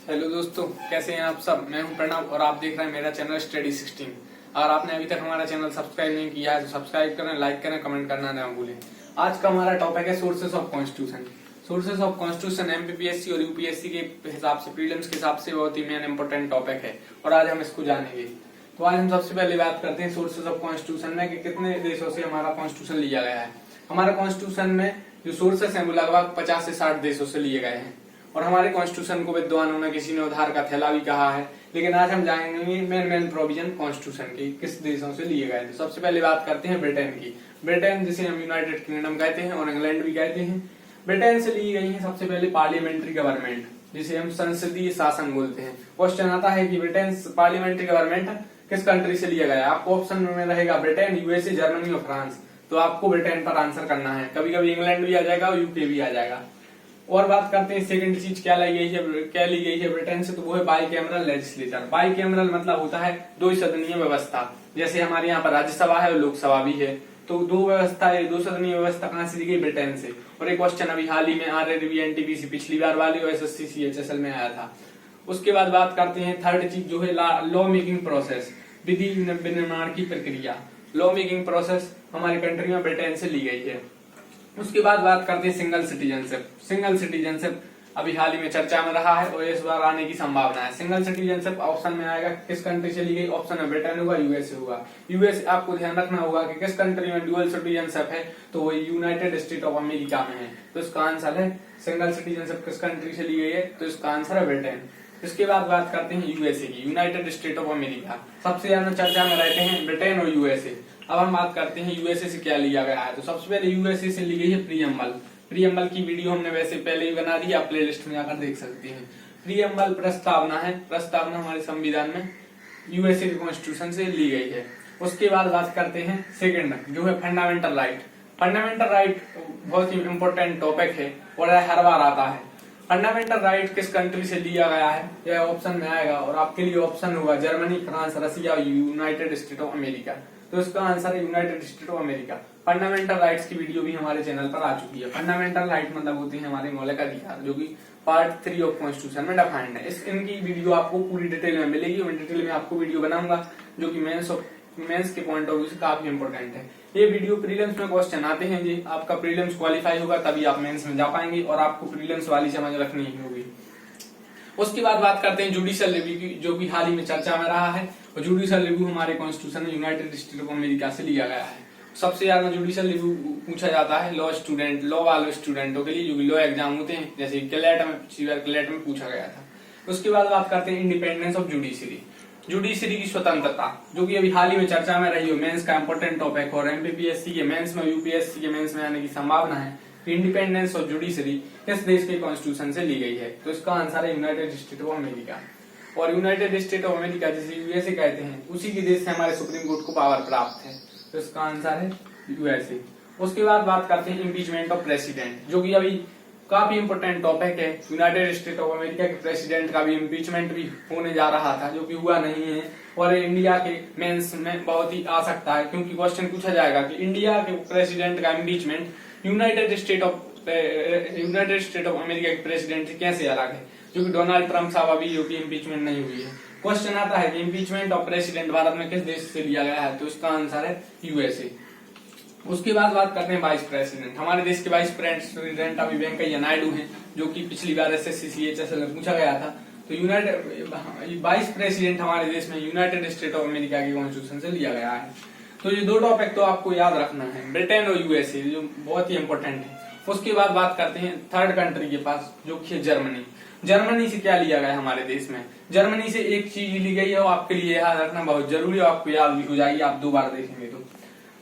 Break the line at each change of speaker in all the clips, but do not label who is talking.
Hello दोस्तों, कैसे हैं आप सब। मैं हूं प्रणव और आप देख रहे हैं मेरा चैनल स्टडी 16। अगर आपने अभी तक हमारा चैनल सब्सक्राइब नहीं किया है तो सब्सक्राइब करें, लाइक करें, कमेंट करना ना भूलें। आज का हमारा टॉपिक है sources of constitution. Sources of constitution MPPSC और यूपीएससी के हिसाब से, प्रीलिम्स के हिसाब से बहुत ही मेन इंपॉर्टेंट टॉपिक है और आज हम इसको जानेंगे। तो आज हम सबसे पहले बात करते हैं सोर्सेस ऑफ कॉन्स्टिट्यूशन में कि कितने देशों से हमारा कॉन्स्टिट्यूशन लिया गया है। हमारे कॉन्स्टिट्यूशन में जो सोर्सेस हैं वो लगभग 50 से 60 देशों से लिए गए हैं और हमारे कॉन्स्टिट्यूशन को विद्वानों ने किसी ने उधार का थैला भी कहा है। लेकिन आज हम जानेंगे मेन प्रोविजन कॉन्स्टिट्यूशन के किस देशों से लिए गए। तो सबसे पहले बात करते हैं ब्रिटेन की। ब्रिटेन जिसे हम यूनाइटेड किंगडम कहते हैं और इंग्लैंड भी कहते हैं। ब्रिटेन से ली गई है सबसे पहले पार्लियामेंट्री गवर्नमेंट, जिसे हम संसदीय शासन बोलते हैं। क्वेश्चन आता है कि ब्रिटेन पार्लियामेंट्री गवर्नमेंट किस कंट्री से लिया गया है। आपको ऑप्शन में रहेगा ब्रिटेन, यूएसए, जर्मनी और फ्रांस। तो आपको ब्रिटेन पर आंसर करना है। कभी कभी इंग्लैंड भी आ जाएगा और यूके भी आ जाएगा। और बात करते हैं सेकंड चीज क्या ली गई है ब्रिटेन से, तो वो है बाइकैमरल लेजिस्लेचर। बाइकैमरल मतलब होता है दो सदनीय व्यवस्था। जैसे हमारे यहाँ पर राज्यसभा है और लोकसभा भी है, तो दो व्यवस्था है। दो सदनीय व्यवस्था कहाँ से दी गई? ब्रिटेन से। और एक क्वेश्चन अभी हाल ही में आरआरबी एनटीपीसी पिछली बार वाली और एसएससी सीएचएसएल में आया था। उसके बाद बात करते हैं थर्ड चीज जो है लॉ मेकिंग प्रोसेस, विधि विनिर्माण की प्रक्रिया। लॉ मेकिंग प्रोसेस हमारी कंट्री में ब्रिटेन से ली गई है। उसके बाद बात करते हैं सिंगल सिटीजनशिप। सिंगल सिटीजनशिप अभी हाल ही में चर्चा में रहा है और इस बार आने की संभावना है। सिंगल सिटीजनशिप ऑप्शन में आएगा किस कंट्री से ली गई? ऑप्शन में ब्रिटेन होगा, यूएसए होगा। यूएसए आपको ध्यान रखना होगा कि किस कंट्री में ड्यूअल सिटीजनशिप है, तो वो यूनाइटेड स्टेट ऑफ अमेरिका में है। तो इसका आंसर है सिंगल सिटीजनशिप किस कंट्री से ली गई है, तो इसका आंसर है ब्रिटेन। इसके बाद बात करते हैं यूएसए की, यूनाइटेड स्टेट ऑफ अमेरिका। सबसे ज्यादा चर्चा में रहते हैं ब्रिटेन और यूएसए। अब हम बात करते हैं यूएसए से क्या लिया गया है। तो सबसे पहले यूएसए से ली गई है प्रीएम्बल। प्रीएम्बल की वीडियो हमने वैसे पहले ही बना दी, आप प्लेलिस्ट में जाकर देख सकते हैं। प्रीएम्बल प्रस्तावना है, प्रस्तावना हमारे संविधान में यूएसए के कॉन्स्टिट्यूशन से ली गई है। उसके बाद बात करते हैं सेकंड जो है फंडामेंटल राइट। फंडामेंटल राइट बहुत ही इंपॉर्टेंट टॉपिक है और हर बार आता है। फंडामेंटल राइट किस कंट्री से लिया गया है, यह ऑप्शन में आएगा और आपके लिए ऑप्शन होगा Germany, France, Russia, United State of America. तो इसका आंसर है United State of America. Fundamental rights की वीडियो भी हमारे चैनल पर आ चुकी है। फंडामेंटल राइट मतलब होते हैं हमारे मौलिक अधिकार, जो कि पार्ट 3 ऑफ कॉन्स्टिट्यूशन में डिफाइंड है। इनकी वीडियो आपको पूरी डिटेल में मिलेगी। मैं डिटेल में आपको वीडियो बनाऊंगा जो कि मेंस के पॉइंट ऑफ व्यू से काफी इंपॉर्टेंट है। ये वीडियो प्रीलिम्स में क्वेश्चन आते हैं जी, आपका प्रीलिम्स क्वालिफाई होगा तभी आप मेंस में जा पाएंगे और आपको प्रीलिम्स वाली समझ रखनी ही होगी। उसके बाद बात करते हैं जुडिशियल रिव्यू की, जो कि हाल ही में चर्चा में रहा है। और जुडिशियल रिव्यू हमारे कॉन्स्टिट्यूशन में यूनाइटेड स्टेट ऑफ अमेरिका से लिया गया है। सबसे ज्यादा जुडिशियल रिव्यू पूछा जाता है लॉ वाले स्टूडेंटों के लिए, जो कि लॉ एग्जाम होते हैं, जैसे क्लेट में पूछा गया था। उसके बाद बात करते हैं इंडिपेंडेंस ऑफ जुडिशरी। जुडिशरी की स्वतंत्रता, जो कि अभी हाल ही में चर्चा में रही हो, मेंस का इंपॉर्टेंट टॉपिक और एमपीपीएससी के मेंस में, यूपीएससी के मेंस में आने की संभावना है। इंडिपेंडेंस ऑफ जुडिशरी किस देश के कॉन्स्टिट्यूशन से ली गई है? तो इसका आंसर है यूनाइटेड स्टेट ऑफ अमेरिका। और यूनाइटेड स्टेट ऑफ अमेरिका जिसे यूएसए कहते हैं, उसी के देश से हमारे सुप्रीम कोर्ट को पावर प्राप्त है। तो इसका आंसर है यूएसए। उसके बाद बात करते हैं इम्पीचमेंट ऑफ प्रेसिडेंट, जो कि अभी काफी इंपॉर्टेंट टॉपिक है। यूनाइटेड स्टेट ऑफ अमेरिका के प्रेसिडेंट का भी इम्पीचमेंट भी होने जा रहा था, जो कि हुआ नहीं है और इंडिया के मेंस में बहुत ही आ सकता है, क्योंकि क्वेश्चन पूछा जाएगा कि इंडिया के प्रेसिडेंट का impeachment United State of America के प्रेसिडेंट से कैसे अलग है, जो कि डोनाल्ड ट्रंप साहब अभी की इम्पीचमेंट नहीं हुई है। क्वेश्चन आता है कि इम्पीचमेंट ऑफ प्रेसिडेंट भारत में किस देश से लिया गया है? तो इसका आंसर है यूएसए। उसके बाद बात करते हैं वाइस प्रेसिडेंट। हमारे देश के वाइस प्रेसिडेंट अभी वेंकैया नायडू हैं, जो कि पिछली बार एसएससी सीएचएसएल में पूछा गया था। तो यूनाइटेड वाइस प्रेसिडेंट हमारे देश में यूनाइटेड स्टेट ऑफ अमेरिका के कॉन्स्टिट्यूशन से लिया गया है। तो ये दो टॉपिक तो आपको याद रखना है, ब्रिटेन और यूएसए, जो बहुत ही इंपॉर्टेंट है। उसके बाद बात करते हैं थर्ड कंट्री के पास, जो कि जर्मनी। जर्मनी से क्या लिया गया हमारे देश में? जर्मनी से एक चीज ली गई है और आपके लिए याद रखना बहुत जरूरी है, आपको याद भी हो जाएगी आप 2 बार देखेंगे तो।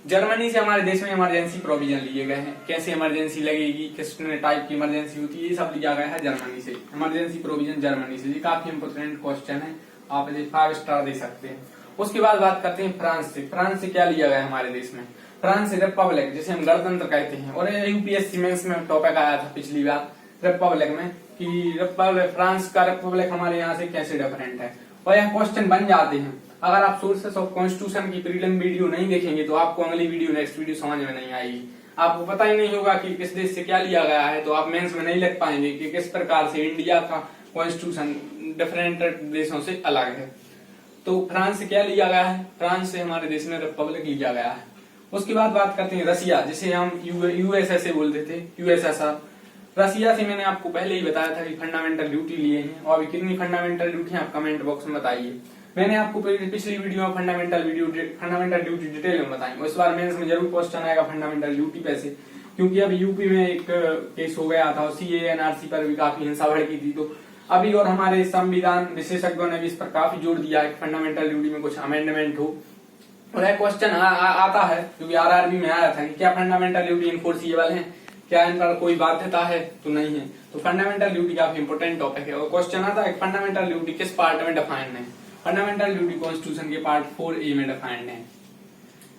जर्मनी से हमारे देश में इमरजेंसी प्रोविजन लिए गए हैं। कैसे इमरजेंसी लगेगी, किस टाइप की इमरजेंसी होती है, ये सब लिया गया है जर्मनी से। इमरजेंसी प्रोविजन जर्मनी से, ये काफी इंपोर्टेंट क्वेश्चन है, आप इसे 5 स्टार दे सकते हैं। उसके बाद बात करते हैं फ्रांस से। फ्रांस से क्या लिया गया हमारे देश में? फ्रांस से रिपब्लिक, जिसे हम गणतंत्र कहते हैं, और यूपीएससी मेंस में टॉपिक आया था पिछली बार रिपब्लिक में कि फ्रांस का रिपब्लिक हमारे यहाँ से कैसे डिफरेंट है, और यह क्वेश्चन बन जाते हैं। अगर आप सोर्सेस ऑफ कॉन्स्टिट्यूशन की प्रीलिम वीडियो नहीं देखेंगे तो आपको अगली वीडियो, नेक्स्ट वीडियो समझ में नहीं आएगी। आपको पता ही नहीं होगा कि किस देश से क्या लिया गया है, तो आप मेंस में नहीं लिख पाएंगे कि किस प्रकार से इंडिया का कॉन्स्टिट्यूशन डिफरेंट देशों से अलग है। तो फ्रांस से क्या लिया गया है, फ्रांस से हमारे देश में रिपब्लिक लिया गया है। उसके बाद बात करते हैं रसिया, जिसे हम यूएसएसए बोलते थे, यूएसएसआर। रसिया से मैंने आपको पहले ही बताया था कि फंडामेंटल ड्यूटी लिए हैं, और अभी कितनी फंडामेंटल ड्यूटी है आप कमेंट बॉक्स में बताइए। मैंने आपको पिछली वीडियो में फंडामेंटल ड्यूटी डिटेल में बताई। इस बार मेंस में जरूर क्वेश्चन आएगा फंडामेंटल ड्यूटी पे से, क्योंकि अभी यूपी में एक केस हो गया था, CAA-NRC पर भी काफी हिंसा भड़की थी। तो अभी और हमारे संविधान विशेषज्ञों ने भी इस पर काफी जोर दिया है कि फंडामेंटल ड्यूटी में कुछ अमेंडमेंट हो। और एक क्वेश्चन आता है, क्योंकि RRB में आया था कि क्या फंडामेंटल ड्यूटी इनफोर्सिबल है, क्या इन पर कोई बाध्यता है, तो नहीं है। तो फंडामेंटल ड्यूटी काफी इंपोर्टेंट टॉपिक है। और क्वेश्चन आता है फंडामेंटल ड्यूटी किस पार्ट में डिफाइंड है। फंडामेंटल ड्यूटी कॉन्स्टिट्यूशन के पार्ट 4A में डिफाइंड है।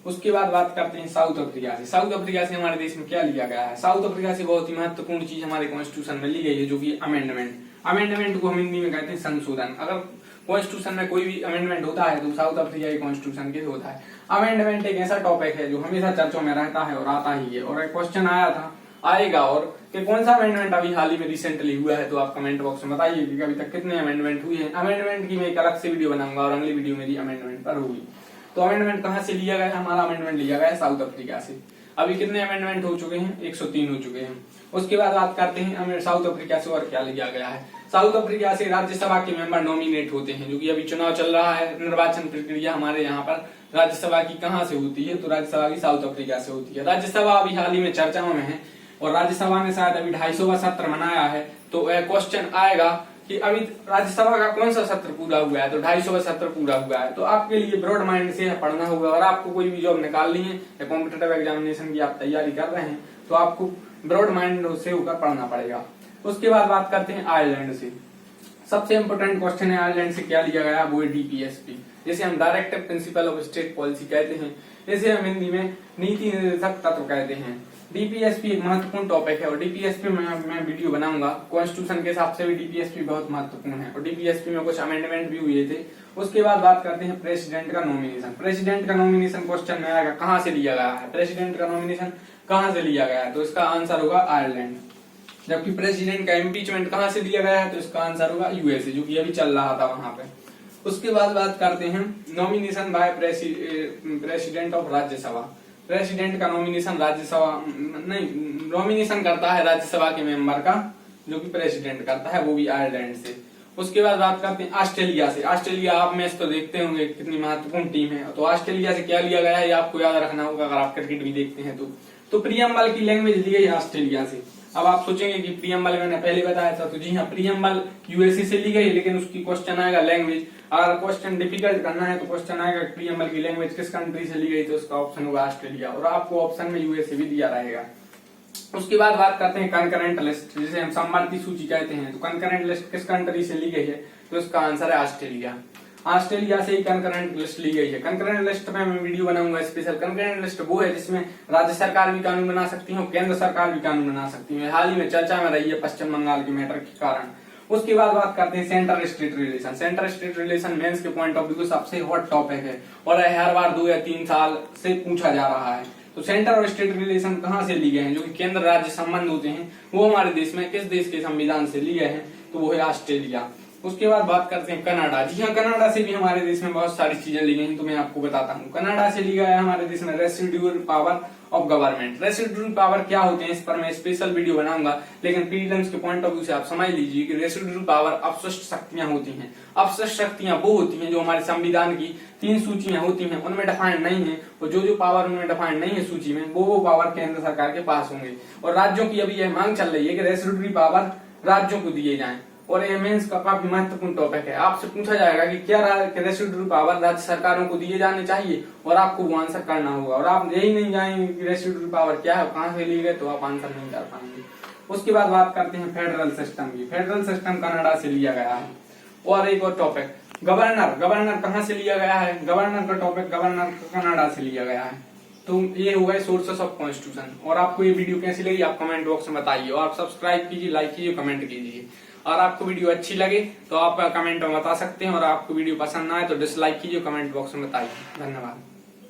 उसके बाद बात करते हैं साउथ अफ्रीका से। साउथ अफ्रीका से हमारे देश में क्या लिया गया है। साउथ अफ्रीका से बहुत ही महत्वपूर्ण चीज हमारे कॉन्स्टिट्यूशन में ली गई है, जो कि अमेंडमेंट। अमेंडमेंट को हम हिंदी में कहते हैं संशोधन। अगर कॉन्स्टिट्यूशन में कोई भी अमेंडमेंट होता है तो साउथ अफ्रीका के कॉन्स्टिट्यूशन के होता है। अमेंडमेंट एक ऐसा टॉपिक है जो हमेशा चर्चों में रहता है और आता ही है। और एक क्वेश्चन आया था, आएगा, और कि कौन सा अमेंडमेंट अभी हाल ही में रिसेंटली हुआ है, तो आप कमेंट बॉक्स में बताइए कि अभी तक कितने अमेंडमेंट हुए हैं। अमेंडमेंट की मैं एक अलग से वीडियो बनाऊंगा और अगली वीडियो मेरी अमेंडमेंट पर होगी। तो अमेंडमेंट कहाँ से लिया गया है, हमारा अमेंडमेंट लिया गया है साउथ अफ्रीका से। अभी कितने अमेंडमेंट हो चुके हैं, 103 हो चुके हैं। उसके बाद बात करते हैं साउथ अफ्रीका से और क्या लिया गया है। साउथ अफ्रीका से राज्यसभा के मेंबर नॉमिनेट होते हैं, जो कि अभी चुनाव चल रहा है। निर्वाचन प्रक्रिया हमारे यहाँ पर राज्यसभा की कहाँ से होती है, तो राज्यसभा की साउथ अफ्रीका से होती है। राज्यसभा अभी हाल ही में चर्चाओं में है और राज्यसभा ने शायद अभी 250वां सत्र मनाया है। तो क्वेश्चन आएगा कि अभी राज्यसभा का कौन सा सत्र पूरा हुआ है, तो 250वां सत्र पूरा हुआ है। तो आपके लिए ब्रॉड माइंड से पढ़ना होगा, और आपको कोई भी जॉब निकालनी है या कॉम्पिटेटिव एग्जामिनेशन की आप तैयारी कर रहे हैं तो आपको ब्रॉड माइंड से होकर पढ़ना पड़ेगा। उसके बाद बात करते हैं आयरलैंड से। सबसे इंपोर्टेंट क्वेश्चन है आयरलैंड से क्या लिया गया, वो है DPSP, जिसे हम directive principle of state policy कहते हैं। इसे हम हिंदी में नीति निर्देशक तत्व कहते हैं। DPSP एक महत्वपूर्ण टॉपिक है और DPSP में मैं वीडियो बनाऊंगा। कॉन्स्टिट्यूशन के हिसाब से भी DPSP बहुत महत्वपूर्ण है और DPSP में कुछ अमेंडमेंट भी हुए थे। उसके बाद बात करते हैं प्रेसिडेंट का नॉमिनेशन। प्रेसिडेंट का नॉमिनेशन क्वेश्चन में आएगा, कहाँ से लिया गया है, प्रेसिडेंट का नॉमिनेशन कहाँ से लिया गया है, तो इसका आंसर होगा आयरलैंड। जबकि प्रेसिडेंट का इम्पीचमेंट कहाँ से लिया गया है, तो इसका आंसर होगा USA, जो कि अभी चल रहा था वहां पे। उसके बाद बात करते हैं nomination by president of Rajya Sabha. President का नॉमिनेशन नॉमिनेशन करता है राज्यसभा के मेंबर का, जो कि प्रेसिडेंट करता है, वो भी आयरलैंड से। उसके बाद बात करते हैं ऑस्ट्रेलिया से। ऑस्ट्रेलिया आप मैच तो देखते होंगे, कितनी महत्वपूर्ण टीम है। तो ऑस्ट्रेलिया से क्या लिया गया है, ये आपको याद रखना होगा अगर आप क्रिकेट भी देखते हैं तो प्रियम्बल की लैंग्वेज ली गई है ऑस्ट्रेलिया से। अब आप सोचेंगे कि प्रियम्बल मैंने पहले बताया था, तो जी हाँ, प्रियम्बल USA से ली गई, लेकिन उसकी क्वेश्चन आएगा लैंग्वेज। अगर क्वेश्चन डिफिकल्ट करना है तो क्वेश्चन आएगा प्रियम्बल की लैंग्वेज किस कंट्री से ली गई, तो उसका ऑप्शन होगा ऑस्ट्रेलिया, और आपको ऑप्शन में USA भी दिया रहेगा। उसके बाद बात करते हैं कंकरेंट लिस्ट, जिसे हम समवर्ती सूची कहते हैं। तो कंकरेंट लिस्ट किस कंट्री से ली गई है, तो इसका आंसर है ऑस्ट्रेलिया। ऑस्ट्रेलिया से ही कंकरेंट लिस्ट ली गई है। कंकरेंट लिस्ट में मैं वीडियो बनाऊंगा स्पेशल। कंकरेंट लिस्ट वो है जिसमें राज्य सरकार भी कानून बना सकती है, केंद्र सरकार भी कानून बना सकती है। हाल ही में चर्चा में रही है पश्चिम बंगाल के मैटर के कारण। उसके बाद बात करते हैं centre state relation. Centre state relation mains के पॉइंट ऑफ व्यू सबसे हॉट टॉपिक है और हर बार 2 या 3 साल से पूछा जा रहा है। तो सेंटर और स्टेट रिलेशन कहाँ से लिए गए हैं, जो कि केंद्र राज्य संबंध होते हैं, वो हमारे देश में किस देश के संविधान से लिए हैं, तो वो है ऑस्ट्रेलिया। उसके बाद बात करते हैं कनाडा। जी हाँ, कनाडा से भी हमारे देश में बहुत सारी चीजें ली गई हैं, तो मैं आपको बताता हूँ। कनाडा से ली गया है हमारे देश में residual power of government. Residual power क्या होते हैं, इस पर मैं स्पेशल वीडियो बनाऊंगा, लेकिन प्रीलिम्स के पॉइंट ऑफ व्यू से आप समझ लीजिए कि रेसिडुअल पावर अपशिष्ट शक्तियां होती हैं। अपशिष्ट शक्तियां वो होती हैं जो हमारे संविधान की 3 सूचियां होती हैं, उनमें डिफाइंड नहीं है, और जो पावर उनमें डिफाइंड नहीं है सूची में, वो पावर केंद्र सरकार के पास होंगे। और राज्यों की अभी यह मांग चल रही है कि रेसिडुअल पावर राज्यों को दिए जाएं, और ये मेंस का काफी महत्वपूर्ण टॉपिक है। आपसे पूछा जाएगा कि क्या रेसिडुअल पावर राज्य सरकारों को दिए जाने चाहिए, और आपको वो आंसर करना होगा। और आप यही नहीं जानेंगे कि रेसिडुअल पावर क्या है, कहाँ से ली गए, तो आप आंसर नहीं कर पाएंगे। उसके बाद बात करते हैं फेडरल सिस्टम की। फेडरल सिस्टम कनाडा से लिया गया है। और एक और टॉपिक गवर्नर। गवर्नर कहाँ से लिया गया है, गवर्नर का टॉपिक गवर्नर कनाडा से लिया गया है। तो ये हो गए सोर्सेस ऑफ कॉन्स्टिट्यूशन। और आपको ये वीडियो कैसी लगी आप कमेंट बॉक्स में बताइए, और आप सब्सक्राइब कीजिए, लाइक कीजिए, कमेंट कीजिए। और आपको वीडियो अच्छी लगे तो आप कमेंट में बता सकते हैं, और आपको वीडियो पसंद ना आए तो डिसलाइक कीजिए, कमेंट बॉक्स में बताइए। धन्यवाद।